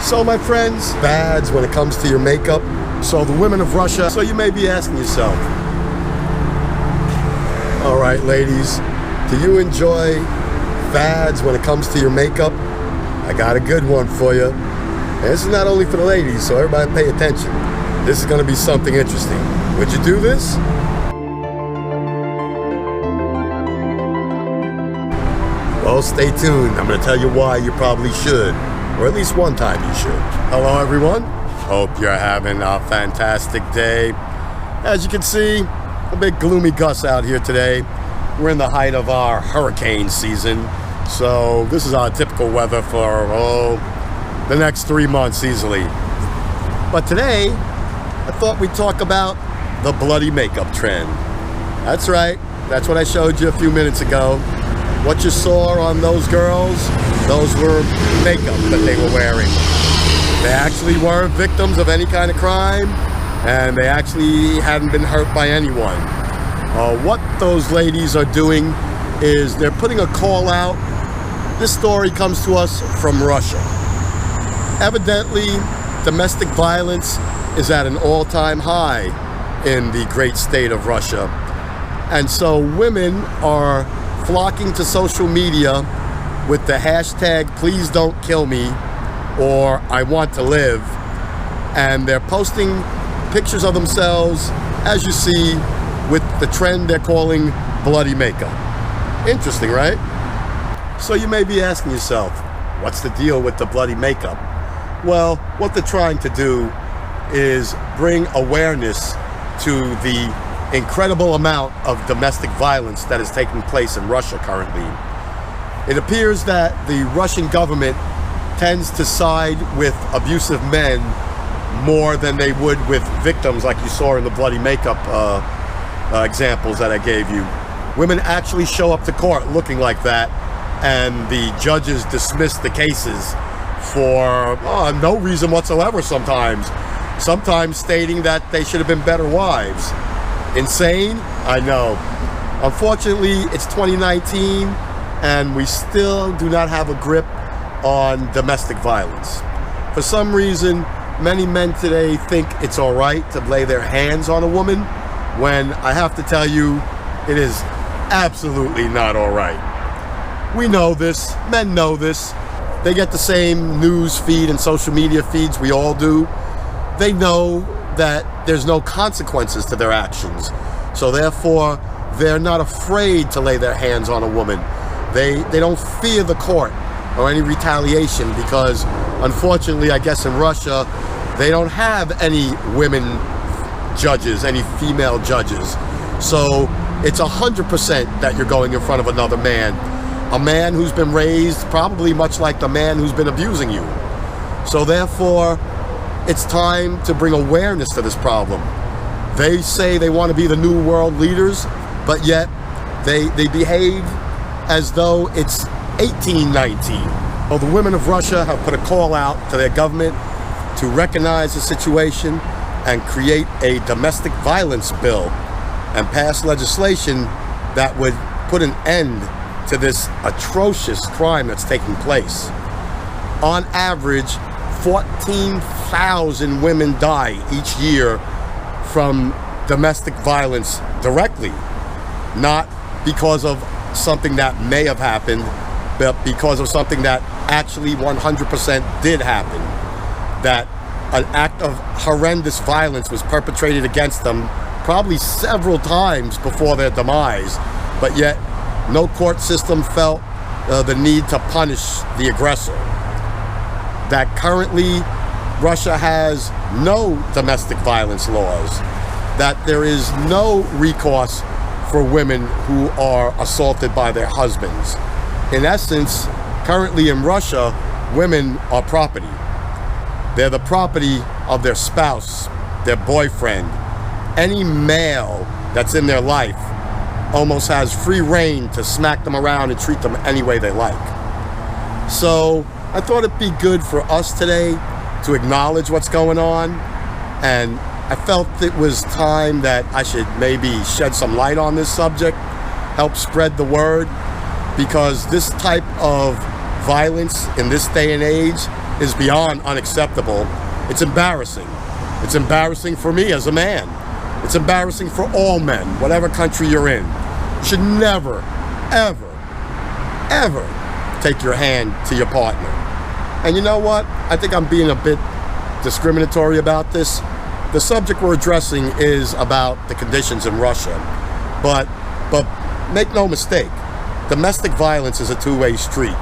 So my friends, fads when it comes to your makeup. So the women of Russia, so you may be asking yourself, all right, ladies, do you enjoy fads when it comes to your makeup? I got a good one for you. And this is not only for the ladies, so everybody pay attention. This is going to be something interesting. Would you do this? Well, stay tuned. I'm going to tell you why you probably should. Or at least one time you should. Hello, everyone. Hope you're having a fantastic day. As you can see, a big gloomy gusts out here today. We're in the height of our hurricane season. So this is our typical weather for, the next 3 months easily. But today, I thought we'd talk about the bloody makeup trend. That's right. That's what I showed you a few minutes ago. What you saw on those girls, those were makeup that they were wearing. They actually weren't victims of any kind of crime, and they actually hadn't been hurt by anyone. What those ladies are doing is they're putting a call out. This story comes to us from Russia. Evidently, domestic violence is at an all-time high in the great state of Russia. And so women are flocking to social media with the hashtag "Please don't kill me" or "I want to live," and they're posting pictures of themselves, as you see, with the trend they're calling bloody makeup. Interesting, right? So you may be asking yourself, what's the deal with the bloody makeup? Well, what they're trying to do is bring awareness to the incredible amount of domestic violence that is taking place in Russia currently. It appears that the Russian government tends to side with abusive men more than they would with victims, like you saw in the bloody makeup examples that I gave you. Women actually show up to court looking like that, and the judges dismiss the cases for no reason whatsoever sometimes stating that they should have been better wives. Insane? I know. Unfortunately, it's 2019, and we still do not have a grip on domestic violence. For some reason, many men today think it's all right to lay their hands on a woman, when I have to tell you, it is absolutely not all right. We know this. Men know this. They get the same news feed and social media feeds we all do. They know that there's no consequences to their actions. So therefore, they're not afraid to lay their hands on a woman. They don't fear the court or any retaliation because, unfortunately, I guess in Russia, they don't have any women judges, any female judges. So it's 100% that you're going in front of another man. A man who's been raised probably much like the man who's been abusing you. So therefore, it's time to bring awareness to this problem. They say they want to be the new world leaders, but yet they behave as though it's 1819. Well, the women of Russia have put a call out to their government to recognize the situation and create a domestic violence bill and pass legislation that would put an end to this atrocious crime that's taking place. On average, 14,000 women die each year from domestic violence directly, not because of something that may have happened, but because of something that actually 100% did happen. That an act of horrendous violence was perpetrated against them probably several times before their demise, but yet no court system felt the need to punish the aggressor. That currently Russia has no domestic violence laws, that there is no recourse for women who are assaulted by their husbands. In essence, currently in Russia, women are property. They're the property of their spouse, their boyfriend. Any male that's in their life almost has free reign to smack them around and treat them any way they like. So I thought it'd be good for us today to acknowledge what's going on, and I felt it was time that I should maybe shed some light on this subject, help spread the word, because this type of violence in this day and age is beyond unacceptable. It's embarrassing. It's embarrassing for me as a man. It's embarrassing for all men, whatever country you're in. You should never, ever, ever take your hand to your partner. And you know what? I think I'm being a bit discriminatory about this. The subject we're addressing is about the conditions in Russia. But make no mistake, domestic violence is a two-way street.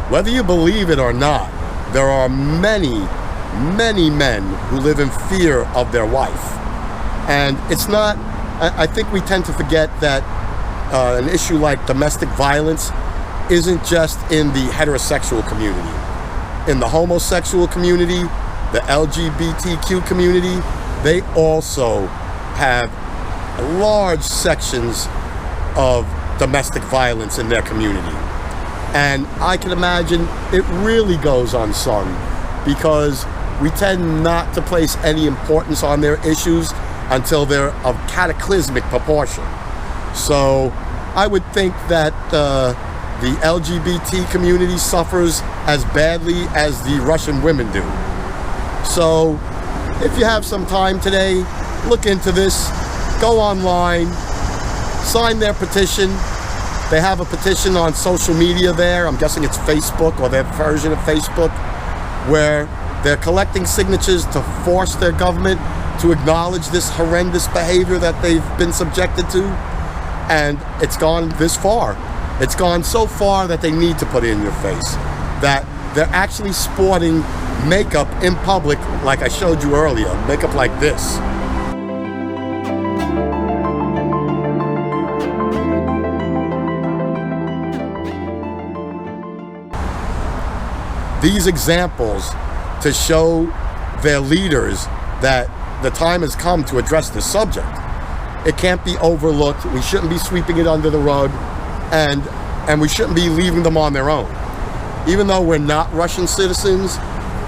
Whether you believe it or not, there are many, many men who live in fear of their wife. And it's not, I think we tend to forget that an issue like domestic violence isn't just in the heterosexual community. In the homosexual community, the LGBTQ community, they also have large sections of domestic violence in their community. And I can imagine it really goes unsung because we tend not to place any importance on their issues until they're of cataclysmic proportion. So I would think that the LGBT community suffers as badly as the Russian women do. So if you have some time today, look into this, go online, sign their petition. They have a petition on social media there. I'm guessing it's Facebook or their version of Facebook, where they're collecting signatures to force their government to acknowledge this horrendous behavior that they've been subjected to. And it's gone this far. It's gone so far that they need to put it in your face, that they're actually sporting makeup in public, like I showed you earlier, makeup like this. These examples to show their leaders that the time has come to address this subject. It can't be overlooked. We shouldn't be sweeping it under the rug, and we shouldn't be leaving them on their own. Even though we're not Russian citizens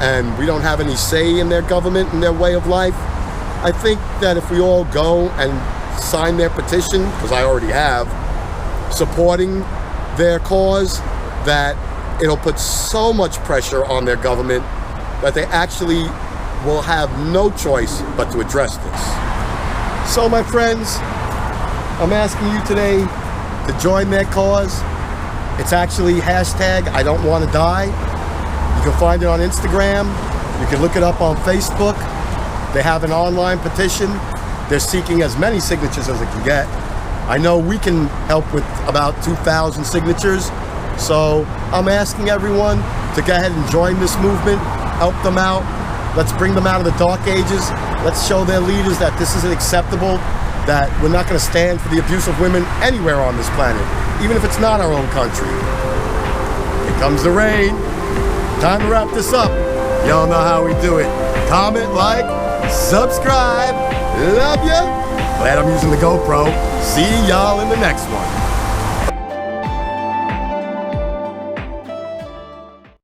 and we don't have any say in their government and their way of life, I think that if we all go and sign their petition, because I already have, supporting their cause, that it'll put so much pressure on their government that they actually will have no choice but to address this. So my friends, I'm asking you today to join their cause. It's actually hashtag I don't want to die. You can find it on Instagram. You can look it up on Facebook. They have an online petition. They're seeking as many signatures as they can get. I know we can help with about 2,000 signatures. So I'm asking everyone to go ahead and join this movement, help them out. Let's bring them out of the dark ages. Let's show their leaders that this isn't acceptable, that we're not going to stand for the abuse of women anywhere on this planet, even if it's not our own country. Here comes the rain. Time to wrap this up. Y'all know how we do it. Comment, like, subscribe. Love ya. Glad I'm using the GoPro. See y'all in the next one.